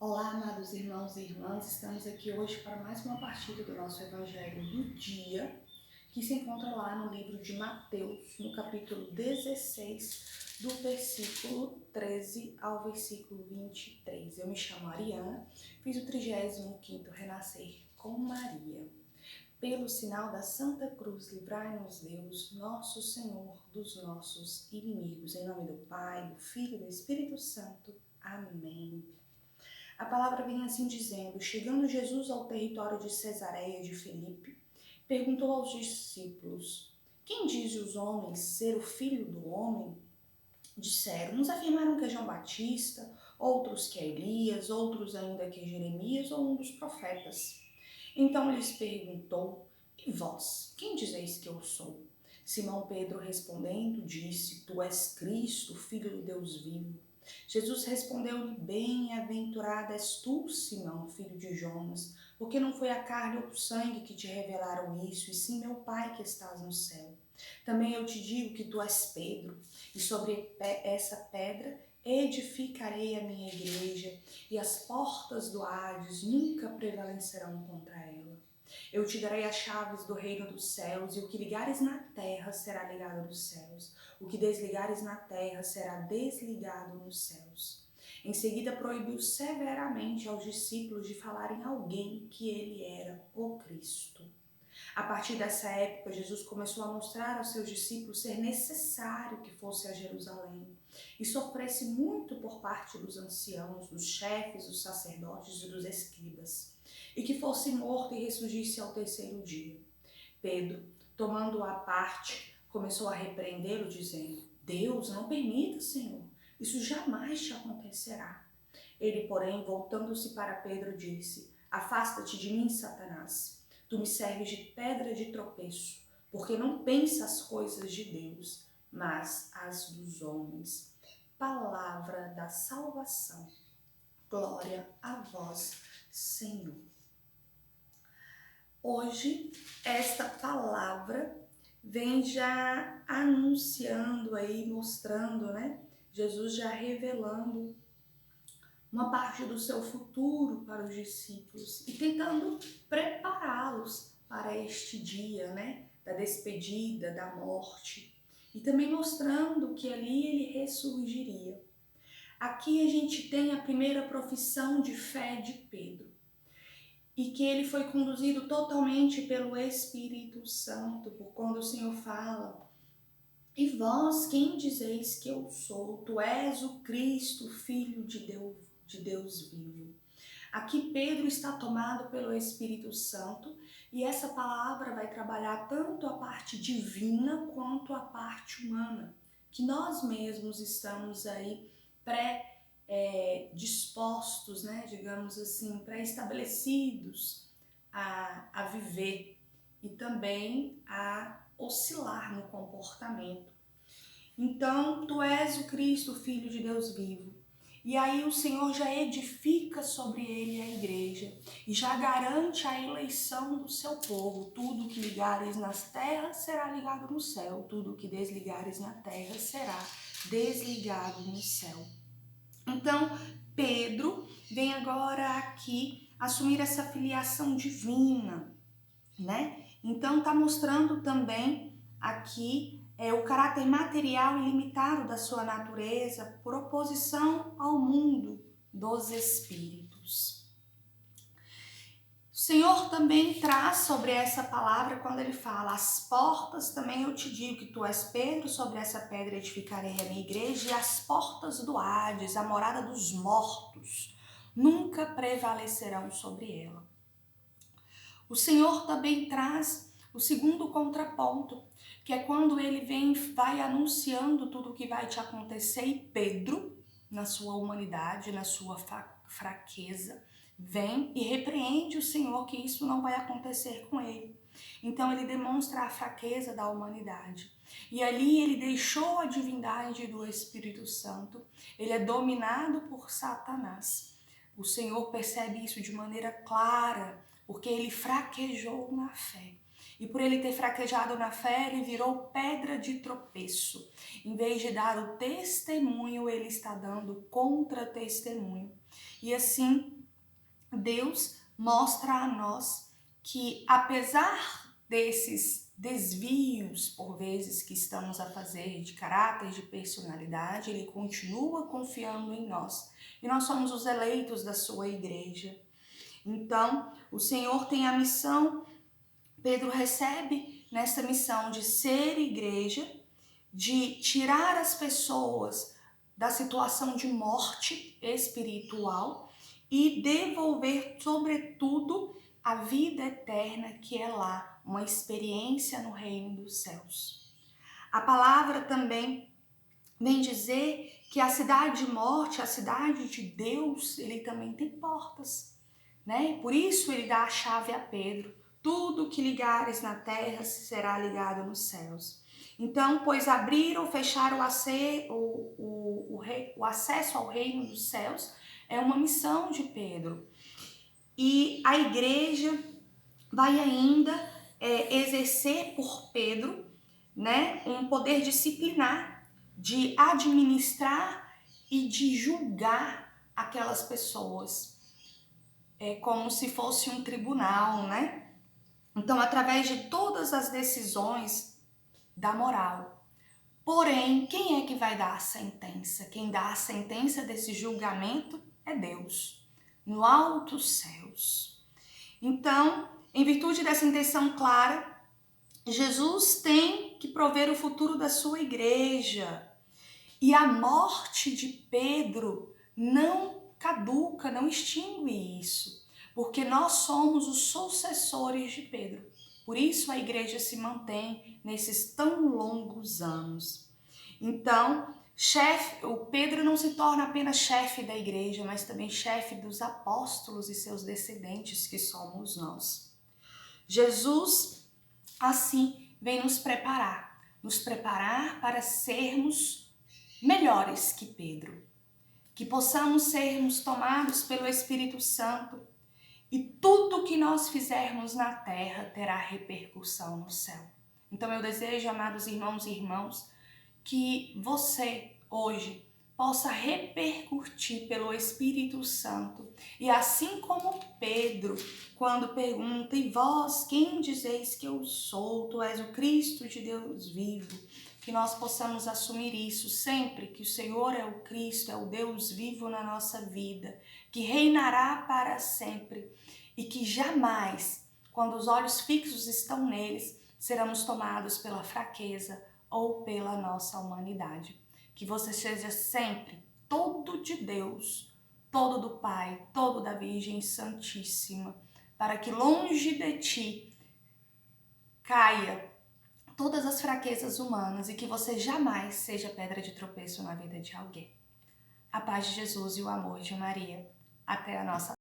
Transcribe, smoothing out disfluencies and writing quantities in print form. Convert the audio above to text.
Olá, amados irmãos e irmãs, estamos aqui hoje para mais uma partida do nosso Evangelho do dia, que se encontra lá no livro de Mateus, no capítulo 16, do versículo 13 ao versículo 23. Eu me chamo Ariana, fiz o 35º Renascer com Maria. Pelo sinal da Santa Cruz, livrai-nos Deus, nosso Senhor, dos nossos inimigos. Em nome do Pai, do Filho e do Espírito Santo. Amém. A palavra vem assim dizendo: chegando Jesus ao território de Cesareia de Filipe, perguntou aos discípulos: quem diz os homens ser o filho do homem? Disseram, uns afirmaram que é João Batista, outros que é Elias, outros ainda que é Jeremias ou um dos profetas. Então lhes perguntou: e vós, quem dizeis que eu sou? Simão Pedro respondendo disse: tu és Cristo, filho do Deus vivo. Jesus respondeu-lhe: bem-aventurado és tu, Simão, filho de Jonas, porque não foi a carne ou o sangue que te revelaram isso, e sim meu Pai que estás no céu. Também eu te digo que tu és Pedro, e sobre essa pedra edificarei a minha igreja, e as portas do Hades nunca prevalecerão contra ela. Eu te darei as chaves do reino dos céus, e o que ligares na terra será ligado nos céus. O que desligares na terra será desligado nos céus. Em seguida proibiu severamente aos discípulos de falarem a alguém que ele era o Cristo. A partir dessa época, Jesus começou a mostrar aos seus discípulos ser necessário que fosse a Jerusalém e sofresse muito por parte dos anciãos, dos chefes, dos sacerdotes e dos escribas, e que fosse morto e ressurgisse ao terceiro dia. Pedro, tomando-o à parte, começou a repreendê-lo, dizendo: Deus, não permita, Senhor, isso jamais te acontecerá. Ele, porém, voltando-se para Pedro, disse: afasta-te de mim, Satanás. Tu me serves de pedra de tropeço, porque não pensas as coisas de Deus, mas as dos homens. Palavra da salvação. Glória a vós, Senhor. Hoje, esta palavra vem já anunciando aí, mostrando, Jesus já revelando uma parte do seu futuro para os discípulos e tentando prepará-los para este dia, da despedida, da morte, e também mostrando que ali ele ressurgiria. Aqui a gente tem a primeira profissão de fé de Pedro, e que ele foi conduzido totalmente pelo Espírito Santo, por quando o Senhor fala: e vós, quem dizeis que eu sou? Tu és o Cristo, Filho de Deus vivo. Aqui Pedro está tomado pelo Espírito Santo, e essa palavra vai trabalhar tanto a parte divina quanto a parte humana, que nós mesmos estamos aí dispostos, digamos assim, pré-estabelecidos a viver e também a oscilar no comportamento. Então, tu és o Cristo, Filho de Deus vivo. E aí o Senhor já edifica sobre ele a igreja e já garante a eleição do seu povo. Tudo que ligares nas terras será ligado no céu, tudo que desligares na terra será desligado no céu. Então, Pedro vem agora aqui assumir essa filiação divina, Então, está mostrando também aqui o caráter material e limitado da sua natureza por oposição ao mundo dos espíritos. O Senhor também traz sobre essa palavra quando ele fala: as portas também eu te digo que tu és Pedro, sobre essa pedra edificarei a minha igreja, e as portas do Hades, a morada dos mortos, nunca prevalecerão sobre ela. O Senhor também traz o segundo contraponto, que é quando ele vai anunciando tudo o que vai te acontecer, e Pedro, na sua humanidade, na sua fraqueza, vem e repreende o Senhor que isso não vai acontecer com ele. Então ele demonstra a fraqueza da humanidade. E ali ele deixou a divindade do Espírito Santo, ele é dominado por Satanás. O Senhor percebe isso de maneira clara, porque ele fraquejou na fé. E por ele ter fraquejado na fé, ele virou pedra de tropeço. Em vez de dar o testemunho, ele está dando contra-testemunho. E assim, Deus mostra a nós que, apesar desses desvios, por vezes, que estamos a fazer de caráter, de personalidade, ele continua confiando em nós. E nós somos os eleitos da sua igreja. Então, o Senhor tem a missão, Pedro recebe nessa missão de ser igreja, de tirar as pessoas da situação de morte espiritual e devolver, sobretudo, a vida eterna, que é lá, uma experiência no reino dos céus. A palavra também vem dizer que a cidade de morte, a cidade de Deus, ele também tem portas, né? Por isso ele dá a chave a Pedro. Tudo que ligares na terra será ligado nos céus. Então, pois abrir ou fechar o acesso ao reino dos céus é uma missão de Pedro. E a igreja vai ainda exercer por Pedro, né, um poder disciplinar, de administrar e de julgar aquelas pessoas. É como se fosse um tribunal, né? Então, através de todas as decisões da moral. Porém, quem é que vai dar a sentença? Quem dá a sentença desse julgamento é Deus, no altos céus. Então, em virtude dessa intenção clara, Jesus tem que prover o futuro da sua igreja. E a morte de Pedro não caduca, não extingue isso. Porque nós somos os sucessores de Pedro. Por isso a igreja se mantém nesses tão longos anos. Então, o Pedro não se torna apenas chefe da igreja, mas também chefe dos apóstolos e seus descendentes, que somos nós. Jesus, assim, vem nos preparar para sermos melhores que Pedro. Que possamos sermos tomados pelo Espírito Santo. E tudo que nós fizermos na terra terá repercussão no céu. Então eu desejo, amados irmãos e irmãs, que você hoje possa repercutir pelo Espírito Santo. E assim como Pedro, quando pergunta, e vós, quem dizeis que eu sou? Tu és o Cristo de Deus vivo. Que nós possamos assumir isso sempre, que o Senhor é o Cristo, é o Deus vivo na nossa vida, que reinará para sempre e que jamais, quando os olhos fixos estão neles, seremos tomados pela fraqueza ou pela nossa humanidade. Que você seja sempre todo de Deus, todo do Pai, todo da Virgem Santíssima, para que longe de ti caia todas as fraquezas humanas e que você jamais seja pedra de tropeço na vida de alguém. A paz de Jesus e o amor de Maria. Até a nossa